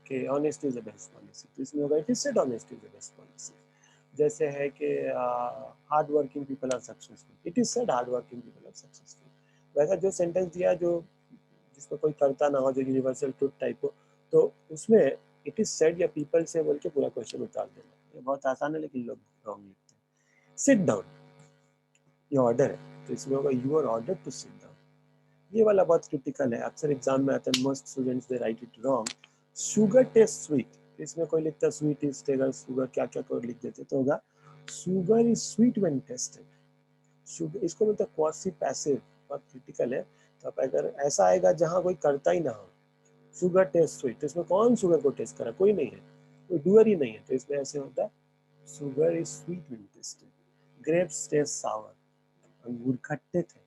कि honesty is the best policy, तो इसमें होगा it is said honesty is the best policy. जैसे है कि hard working people are successful, it is said hard working people are successful. वैसा जो सेंटेंस दिया जो जिसमें कोई करता ना हो, जो यूनिवर्सल ट्रूथ टाइप हो, तो उसमें इट इज सेड या पीपल से बोल के पूरा क्वेश्चन उतार देना, ये बहुत आसान है लेकिन लोग रॉन्ग लिखते हैं। सिट डाउन, ये ऑर्डर है, तो इसमें होगा you are order to sit down, ये वाला बहुत क्रिटिकल है, अक्सर एग्जाम में आता है, most students they right it wrong. Sugar test sweet, इसमें कोई लिखता है स्वीट इज टेगर शुगर, क्या क्या कोई लिख देते, तो होगा sugar is sweet when tested, sugar, इसको मतलब क्वासी पैसिव, बहुत क्रिटिकल है। तो अब अगर ऐसा आएगा जहाँ कोई करता ही ना हो, शुगर टेस्ट स्वीट, तो इसमें कौन शुगर को टेस्ट करा, कोई नहीं है, कोई डूअर ही नहीं है, तो इसमें ऐसे होता है sugar is sweet when tasted, grapes taste sour, अंगूर खट्टे थे,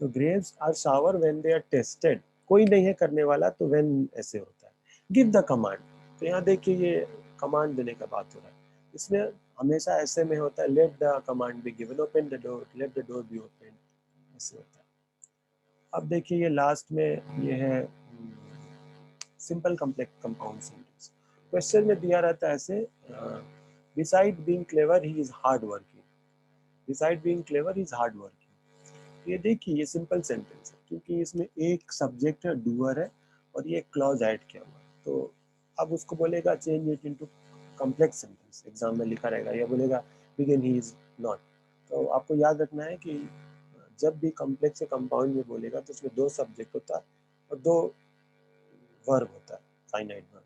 तो grapes are sour when they are tasted, कोई नहीं है करने वाला, तो व्हेन ऐसे होता है। गिव द कमांड, तो यहाँ देखिए ये कमांड देने का बात हो रहा है, इसमें हमेशा ऐसे में होता है let the command be given, open the door, let the door be open, ऐसे होता है। अब देखिए ये लास्ट में ये है simple complex compound sentence, question में दिया रहता है ऐसे, beside being clever he is hard working, beside being clever he is hard working, ये देखिए ये सिंपल सेंटेंस है क्योंकि इसमें एक सब्जेक्ट है, डूअर है, और ये क्लॉज ऐड किया हुआ है, तो अब उसको बोलेगा change it into complex sentence, exam में लिखा रहेगा, या बोलेगा बिगिन ही इज नॉट, तो आपको याद रखना है कि जब भी कॉम्प्लेक्स से कंपाउंड में बोलेगा तो उसमें दो सब्जेक्ट होता है और दो वर्ब होता है, फाइनाइट वर्ब।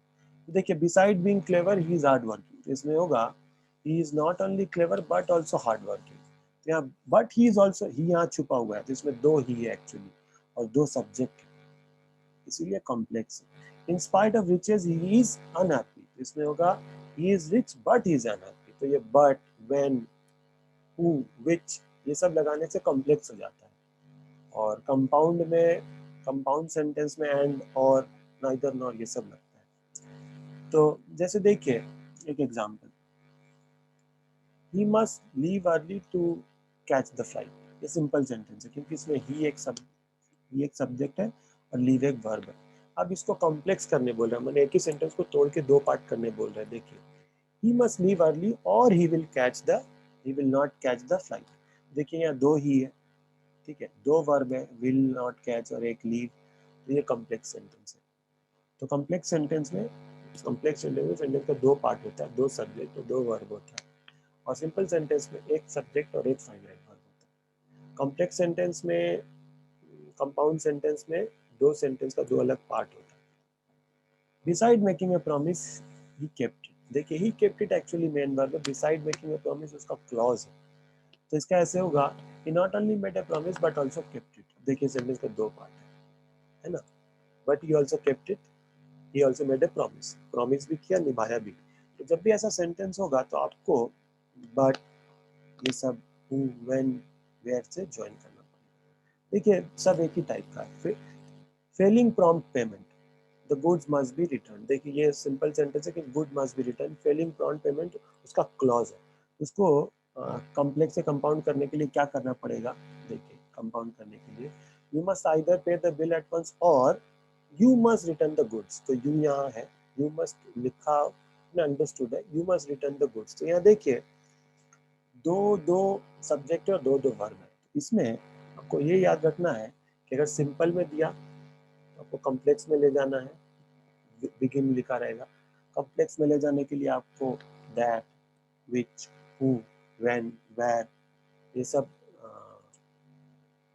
तो देखिए beside being clever he is hard working, तो इसमें होगा he is not only clever but also hard working, तो यहाँ बट ही इज आल्सो, ही यहाँ छुपा हुआ है, तो इसमें दो ही है एक्चुअली और दो सब्जेक्ट, इसीलिए कॉम्प्लेक्स है। In spite of riches he is unhappy, तो इसमें होगा he is rich but he is unhappy, तो ये बट, व्हेन, हु, व्हिच, ये सब लगाने से कॉम्प्लेक्स हो जाता है, और कंपाउंड में, कंपाउंड सेंटेंस में एंड और नाइदर नॉर ये सब लगता है। तो जैसे देखिए एक example, he must leave early to catch the flight, ये सिंपल सेंटेंस है क्योंकि इसमें ही एक सब्जेक्ट है और लीव एक वर्ब है। अब इसको कॉम्प्लेक्स करने बोल रहा है, मैंने एक ही सेंटेंस को तोड़ के दो पार्ट करने बोल रहा है। देखिए ही मस्ट लीव अर्ली और he will not catch the flight, देखिए यहाँ दो ही है, ठीक है, दो वर्ब है, विल नॉट कैच और एक लीव, तो ये कॉम्प्लेक्स सेंटेंस है। तो कॉम्प्लेक्स सेंटेंस का दो पार्ट होता है, दो सब्जेक्ट और दो वर्ब होता है, और सिंपल सेंटेंस में एक सब्जेक्ट और एक फाइनाइट वर्ब। कॉम्प्लेक्स सेंटेंस में, कंपाउंड सेंटेंस में दो सेंटेंस का दो अलग पार्ट होता है। Beside making a promise he kept it, देखिए he kept it actually main verb है, बिसाइड मेकिंग अ प्रॉमिस उसका क्लॉज है, तो इसका ऐसे होगा he not only made a promise but also kept it. देखिए सेंटेंस का दो पार्ट है ना, but he also kept it, he also made a promise, promise भी किया, निभाया भी। तो जब भी ऐसा सेंटेंस होगा तो आपको बट ये सब हु व्हेन वेयर से ज्वाइन करना पड़ेगा। देखिए सब एक ही टाइप का है। Failing prompt payment the goods must be return, देखिए ये सिंपल सेंटेंस है कि good must be return, failing prompt payment उसका क्लॉज है। उसको कॉम्प्लेक्स से कंपाउंड करने के लिए क्या करना पड़ेगा, देखिए कंपाउंड करने के लिए यू मस्ट आइदर पे द बिल एट वंस और you must return the goods, तो यू यहाँ है, यू मस्ट लिखा अंडरस्टूड है, you must return the goods. तो यहाँ देखिए दो दो सब्जेक्ट और दो दो वर्ब है, इसमें आपको ये याद रखना है कि अगर सिंपल में दिया तो आपको कॉम्प्लेक्स में ले जाना है, बिगिन लिखा रहेगा। कॉम्प्लेक्स में ले जाने के लिए आपको that, which, who, when, where, ये सब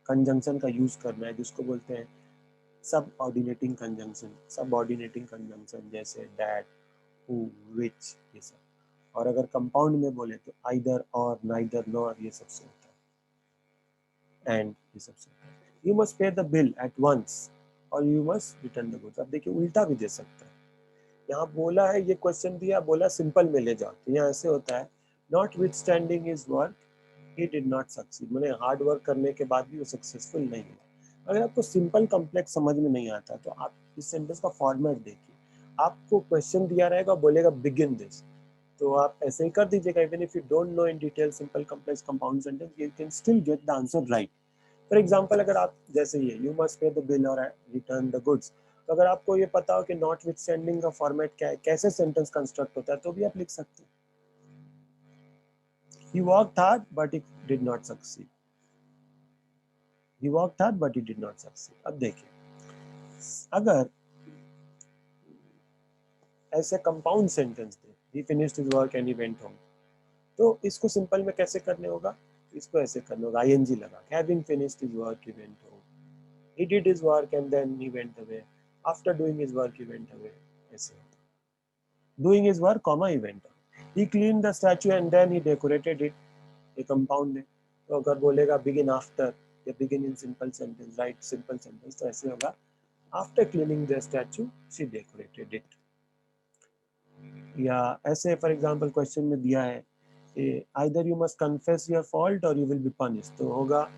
कंजंक्शन का यूज करना है, जिसको बोलते हैं सब ऑर्डिनेटिंग कंजंक्शन, सब ऑर्डिनेटिंग कंजंक्शन जैसे दैट, हु, विच, ये सब। और अगर कंपाउंड में बोले तो आइदर और, नाइदर, नॉर, ये सब से होता है, एंड ये सब से होता है। You must pay the bill at once और you must return the goods. अब देखिए उल्टा भी दे सकता है, यहाँ बोला है, ये क्वेश्चन दिया, बोला सिंपल में ले जाओ, तो यहाँ ऐसे होता है not with standing is work he did not succeed, मैंने हार्ड वर्क करने के बाद भी वो सक्सेसफुल नहीं हुआ। अगर आपको सिंपल कॉम्प्लेक्स समझ में नहीं आता तो आप इस सेंटेंस का फॉर्मेट देखिए, आपको क्वेश्चन दिया रहेगा, बोलेगा बिगिन दिस, तो आप ऐसे ही कर दीजिएगा। Even if you don't know in detail simple complex compound sentence you can still get the answer right. For example अगर आप जैसे ये you must pay the bill और रिटर्न द गुड्स, तो अगर आपको ये पता हो कि नॉट विथ स्टैंडिंग का फॉर्मेट क्या है, कैसे सेंटेंस कंस्ट्रक्ट होता है, तो भी आप लिख सकते हैं he worked hard but he did not succeed, he worked hard but he did not succeed। अब देखिए अगर ऐसे compound sentence they he finished his work and he went home, तो इसको सिंपल में कैसे करने होगा, इसको ऐसे करना होगा ing लगा, having finished his work he went home, he did his work and then he went away, after doing his work he went away, ऐसे doing his work comma he went away, he cleaned the statue and then he decorated it, ये compound है। तो अगर बोलेगा begin after या begin in simple sentence, right simple sentence, तो ऐसे होगा after cleaning the statue she decorated it. या ऐसे फॉर एग्जांपल क्वेश्चन में दिया है either you must confess your fault or you will be punished, तो होगा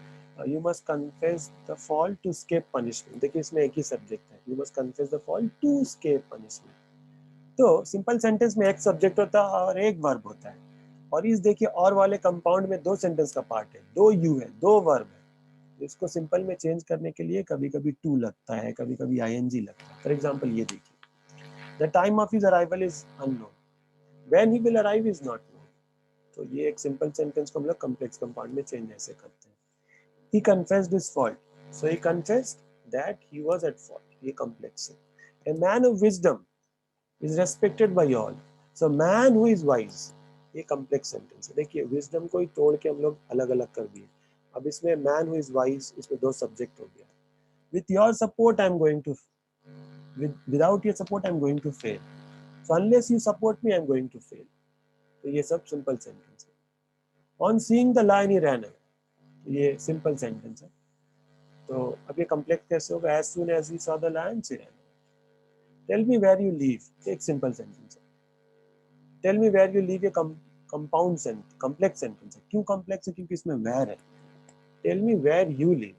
you must confess the fault to escape punishment. देखिए इसमें एक ही सब्जेक्ट है, you must confess the fault to escape punishment. तो सिंपल सेंटेंस में एक सब्जेक्ट होता है और एक वर्ब होता है, और इस देखिए और वाले कंपाउंड में दो सेंटेंस का पार्ट है, दो यू है, दो वर्ब है। इसको सिंपल में चेंज करने के लिए कभी कभी टू लगता है, कभी कभी आईएनजी लगता है। फॉर एग्जांपल ये देखिए the time of his arrival is unknown, when he will arrive is not known. तो ये एक सिंपल सेंटेंस को हम लोग कॉम्प्लेक्स कंपाउंड में चेंज ऐसे करते हैं। He confessed his fault, so he confessed that he was at fault, ये कॉम्प्लेक्स है। A man of wisdom is respected by all, so man who is wise, ये कॉम्प्लेक्स सेंटेंस है। देखिए wisdom को ही तोड़ के हम लोग अलग अलग कर दिए। अब इसमें मैन हु इज वाइज, इसमें दो सब्जेक्ट हो गया। With your support I am going to, without your support I am going to fail, so unless you support me I am going to fail. तो ये सब सिंपल सेंटेंस है। On seeing the lion he ran away, ये simple sentence है। तो अब ये complex कैसे होगा, as soon as he saw the lion he ran. Tell me where you live, एक सिंपल सेंटेंस है। Tell me where you live ये कंपाउंड सेंटेंस, कॉम्प्लेक्स सेंटेंस है। क्यों कॉम्प्लेक्स है, क्योंकि इसमें वेयर है। Tell me where you live,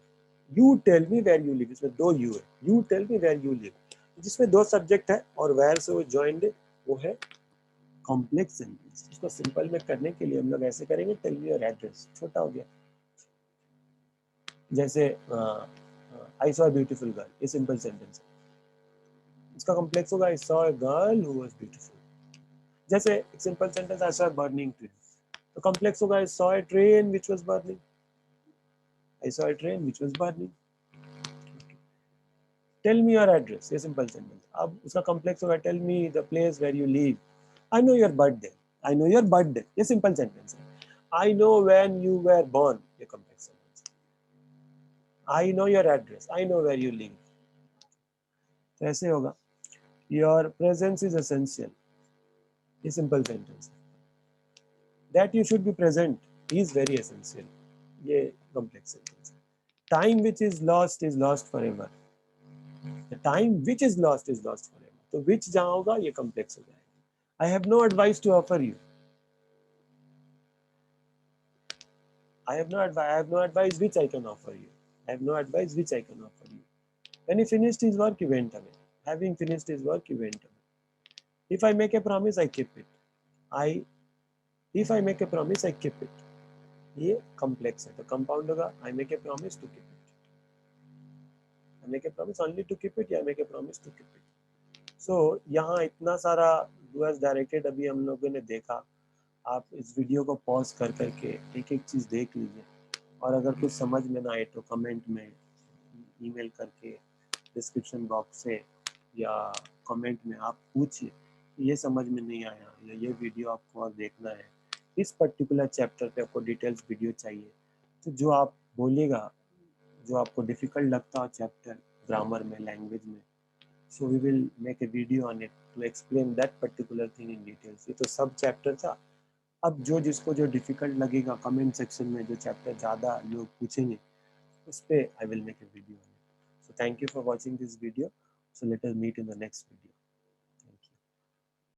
you tell me where you live, इसमें दो यू है, you tell me where you live, जिसमें दो सब्जेक्ट है और वेयर से वो जॉइंड है, वो है कॉम्प्लेक्स सेंटेंस। इसको सिंपल में करने के लिए हम लोग ऐसे करेंगे टेल मी योर एड्रेस, छोटा हो गया। जैसे I saw a beautiful girl, ये सिंपल सेंटेंस है। इसका कॉम्प्लेक्स होगा I saw a girl who was beautiful. जैसे एक simple sentence I saw a burning tree, तो कॉम्प्लेक्स होगा I saw a train which was burning, I saw a train which was burning. Tell me your address, ये simple sentence. अब उसका complex होगा tell me the place where you live, I know your birthday, I know your birthday, ये simple sentence है। I know when you were born, ये complex sentence. I know your address, I know where you live. तो ऐसे होगा, your presence is essential, ये simple sentence है. That you should be present is very essential, ये complex sentence है. Time which is lost forever. The time which is lost forever. तो which जहाँ होगा ये complex हो जाएगा. I have no advice to offer you. I have no advice which I can offer you. I have no advice which I can offer you. When he finished his work, he went away. Having finished his work, he went away. If I make a promise, I keep it. If I make a promise, I keep it. ये complex है, तो compound होगा. I make a promise to keep it. I make a promise only to keep it, या I make a promise to keep it. So यहाँ इतना सारा do as directed अभी हम लोगों ने देखा. आप इस वीडियो को पॉज कर करके एक एक चीज़ देख लीजिए, और अगर कुछ समझ में ना आए तो कमेंट में ईमेल करके डिस्क्रिप्शन बॉक्स से या कमेंट में आप पूछिए, ये समझ में नहीं आया या ये वीडियो आपको और देखना है, इस पर्टिकुलर चैप्टर पे आपको डिटेल्स वीडियो चाहिए, तो जो आप बोलिएगा, जो आपको डिफिकल्ट लगता हो चैप्टर ग्रामर में, लैंग्वेज में, so we will make a video on it to explain that particular thing in details. ये तो सब चैप्टर था. अब जो जिसको जो डिफिकल्ट लगेगा कमेंट सेक्शन में, जो चैप्टर ज़्यादा लोग पूछेंगे उस पर I will make a video. So thank you for watching this video. So let us meet in the next video.